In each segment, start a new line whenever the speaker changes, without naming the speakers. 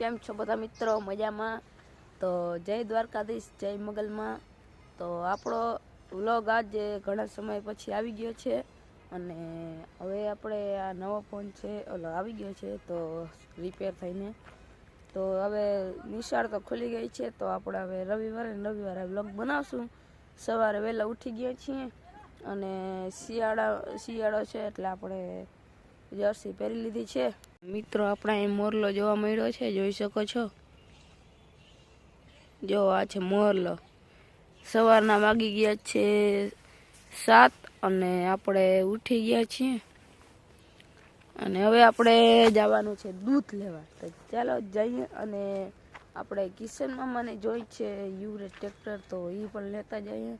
કેમ છો બધા મિત્રો? મજામાં? તો જય દ્વારકાધીશ, જય મગલમાં. તો આપણો વ્લોગ આજે ઘણા સમય પછી આવી ગયો છે અને હવે આપણે આ નવો ફોન છે ઓલો આવી ગયો છે તો રિપેર થઈને. તો હવે નિશાળ તો ખુલી ગઈ છે તો આપણે હવે રવિવારે વ્લોગ બનાવશું. સવારે વહેલા ઉઠી ગયા છીએ અને શિયાળો છે એટલે આપણે જર્સી પહેરી લીધી છે. મિત્રો આપણે અહીં મોરલો જોવા મળ્યો છે, જોઈ શકો છો. જો આ છે મોરલો. સવારના વાગી ગયા છે 7 અને આપણે ઉઠી ગયા છીએ અને હવે આપણે જવાનું છે દૂધ લેવા. તો ચાલો જઈએ અને આપણે કિશન મામાને જોઈ છે યુરેજ ટ્રેક્ટર, તો એ પણ લેતા જઈએ.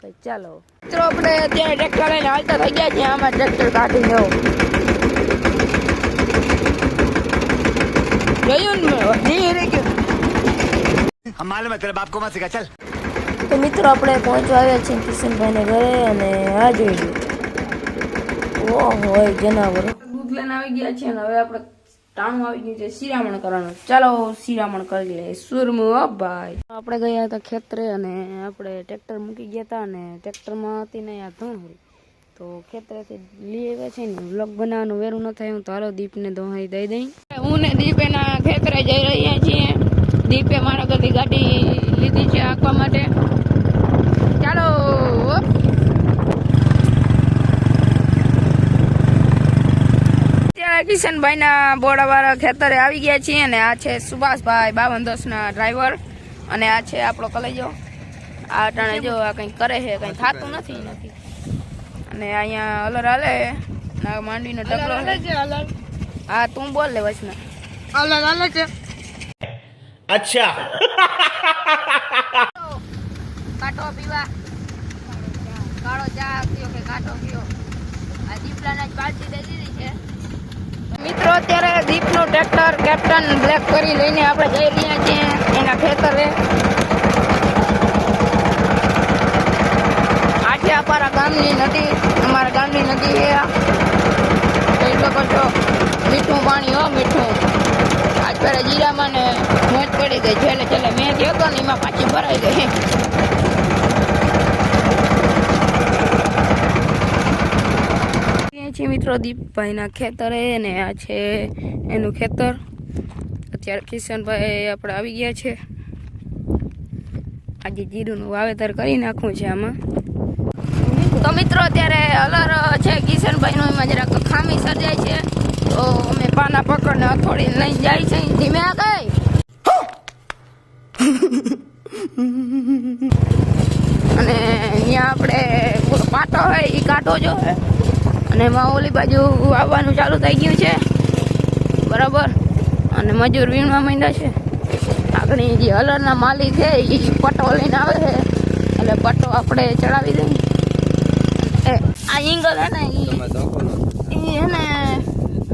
તો ચાલો મિત્રો, આપણે અત્યારે ટ્રેક્ટર લઈને હાલતા થઈ ગયા છીએ. આમાં ટ્રેક્ટર કાઢી લેવો
मालूम है तेरे बाप को मत सिखा चल।
તો મિત્રો આપણે પહોંચવા આવ્યા છીએ કિશનભાઈને ઘરે અને આ જોઈ લો, ઓહો જનાવરો. દૂધ લઈને આવી ગયા છે અને હવે આપણે ટાણું આવી ગયું છે શિરામણ કરવાનું. ચાલો શિરામણ કરી લે સુરમું. ભાઈ આપણે ગયા હતા ખેતરે અને આપણે ટ્રેક્ટર મૂકી ગયા હતા અને ટ્રેક્ટરમાં હતી ને આ ધોણ, તો ખેતરેથી લઈ આવ્યા છે ને વ્લોગ બનાવવાનું વેરું ન થાય. હું તો હાલો દીપને દોહાઈ દઈ દઈ. હું ને દીપ એના ખેતરે જઈ રહ્યા છીએ. દીપે મારા ઘરથી ગાડી લીધી છે આંકવા માટે. ચાલો અત્યારે કિશનભાઈના બોડાવાળા ખેતરે આવી ગયા છીએ અને આ છે સુભાષભાઈ 5210 ડ્રાઈવર અને આ છે આપણો કલેજો. આ ટાણે જો આ કંઈક કરે છે, કંઈ થતું નથી. અને અહીંયા અલર હાલે ના માંડવીનો ડબલો. હા તું બોલ લે વચમાં. અલર હાલે છે.
अच्छा
કાટો પીવા, કાળો ચા પીઓ કે કાટો પીઓ. આ દીપલાને જ પાર્ટી દઈ દીધી છે. મિત્રો અત્યારે દીપનું ટ્રેક્ટર કેપ્ટન બ્લેક કરી લઈને આપણે જઈ રહ્યા છીએ એના ખેતરે. આજે અમારા ગામની નદી, અમારા ગામની નદી છે. જોઈ શકો છો મીઠું પાણી, હો મીઠું. આજ પેલા જીરામાં ને મોજ પડી ગઈ. છેલ્લે મેં ગયો હતો ને એમાં પાછી ભરાઈ ગઈ. છીએ મિત્રો દીપભાઈના ખેતરે અને આ છે એનું ખેતર. અત્યારે કિશનભાઈ આપણે આવી ગયા છે. આજે જીરુંનું વાવેતર કરી નાખવું છે આમાં. તો મિત્રો અત્યારે અલર છે કિશનભાઈનું, એમાં જરાક ખામી સર્જાય છે તો અમે પાના પકડને હથોડી લઈને જાય છે. ધીમે આ કઈ અને અહીંયા આપણે પાટો હોય એ કાઢો જો અને એમાં ઓલી બાજુ આવવાનું ચાલુ થઈ ગયું છે બરાબર. અને મજૂર વીણવા માંડ્યા છે. આગળ જે હલરના માલિક છે એ પટ્ટો લઈને આવે છે એટલે પટ્ટો આપણે ચડાવી દઈએ. આ ઈંગલ હે ને એ હે ને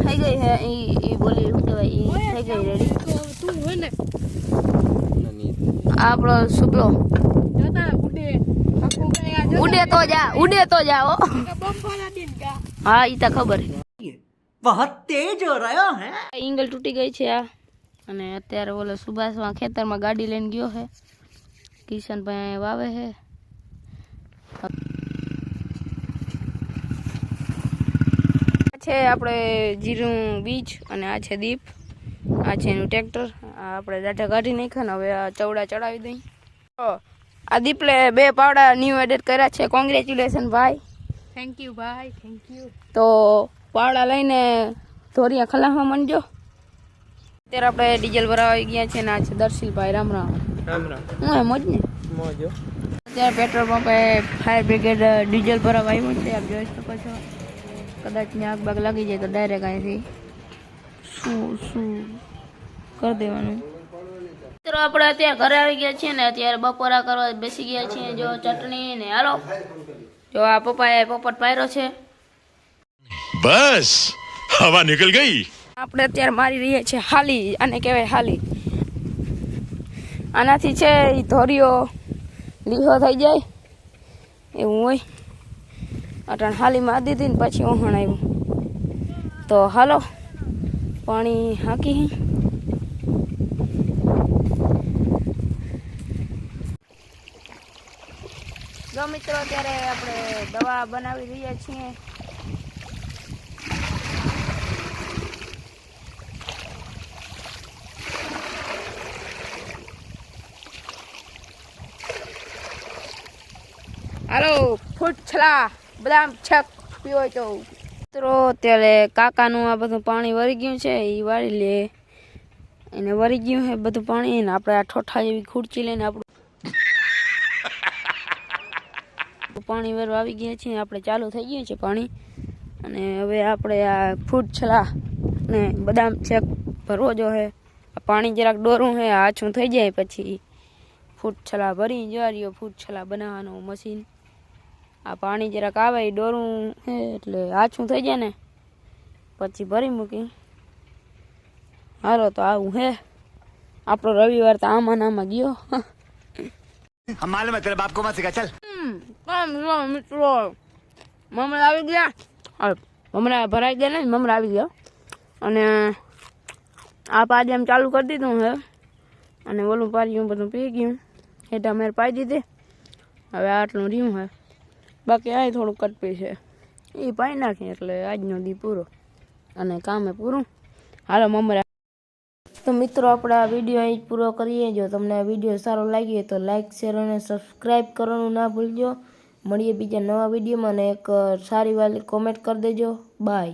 થઈ ગઈ છે. એ બોલી શું કહેવાય, એ થઈ ગઈ રેડી. આપણો શુક્લો ઉડે તો જાઓ. હા ઈ તો ખબર છે.
बहुत तेज हो रहा है।
ઈંગલ તૂટી ગઈ છે આ. અને અત્યારે ઓલો સુભાષમાં ખેતરમાં ગાડી લઈને ગયો છે. કિશનભાઈ વાવે છે. છે આપણે જીરું બીજ અને આ છે દીપ. આ છે એનું ટ્રેક્ટર. આ આપણે દાઢા કાઢી નાખ્યા ને હવે આ ચવડા ચડાવી દઈ. આ દીપલે 2 પાવડા ન્યૂ એડિટ કર્યા છે. કોંગ્રેચ્યુલેશન ભાઈ.
થેન્ક યુ ભાઈ, થેન્ક યુ.
તો પાવડા લઈને ધોરિયા ખલામાં માંડજો. અત્યારે આપણે ડીઝલ ભરાવા આવી ગયા છે ને આ છે દર્શીલભાઈ. રામ રામ.
રામ રામ.
હું મોજ ને
મોજો.
અત્યારે પેટ્રોલ પંપે ફાયર બ્રિગેડ ડીઝલ ભરાવા આવ્યું છે. આપ જોઈ શકો છો. કદાચ ને આગ બાગ લાગી જાય તો ડાયરેક્ટ અહીંથી શું કરી દેવાનું. મિત્રો આપણે અત્યારે ઘરે આવી ગયા છીએ ને અત્યારે બપોરા કરવા બેસી ગયા છીએ. જો ચટણી ને હાલો જો આ પપ્પાએ પોપટ પાયરો છે.
બસ હવા નીકળ ગઈ.
આપણે અત્યારે મારી રહ્યા છીએ હાલી. આને કહેવાય હાલી. આનાથી છે એ ધોરિયો લીહો થઈ જાય એવું હોય. અટાણ હાલીમાં દીધી ને પછી ઓહણ આવ્યું. તો હાલો પાણી હાંકી જો મિત્રો અત્યારે આપણે દવા બનાવી રહ્યા છીએ. હાલો ફૂટ છલા બદામ છક પીવો તો મિત્રો અત્યારે કાકાનું આ બધું પાણી વળી ગયું છે એ વાળી લે. એને વળી ગયું છે બધું પાણી ને આપણે આ ઠોઠા જેવી ખુરચી લઈને આપણું પાણી ભરવા આવી ગયા છીએ. આપણે ચાલુ થઈ ગયું છે પાણી અને હવે આપણે આ ફૂટ છલા ને બદામ છેક ભરવો જો હે. આ પાણી જરાક ડોરું છે આછું થઈ જાય પછી ફૂટ છલા ભરી જવા રહ્યો. ફૂટ છલા બનાવવાનું મશીન આ પાણી જરાક આવે એ ડોરું હે એટલે આછું થઈ જાય ને પછી ભરી મૂકી. હાલો તો આવું હે આપણો રવિવાર તો આમાં નામાં ગયો.
हम मालूम है तेरे बाप को मत सिखा चल.
મિત્રો મમરા આવી ગયા. મમરા ભરાઈ ગયા ને મમરા આવી ગયા અને આ પાજમ ચાલુ કરી દીધું હે અને ઓલું પાર્યું બધું પી ગયું. હેઠા મેર પાઈ દીધી. હવે આટલું રહ્યું હે બાકી આ થોડું કટપી છે એ પાઈ નાખીએ એટલે આજનો દી પૂરો અને કામે પૂરું. હાલો મમરા. તો મિત્રો આપણે આ વિડીયો અહીં જ પૂરો કરીએ. જો તમને આ વિડીયો સારો લાગ્યો તો લાઇક શેર અને સબસ્ક્રાઈબ કરવાનું ના ભૂલજો. મળીએ બીજા નવા વિડીયોમાં અને એક સારી વાલી કોમેન્ટ કરી દેજો. બાય.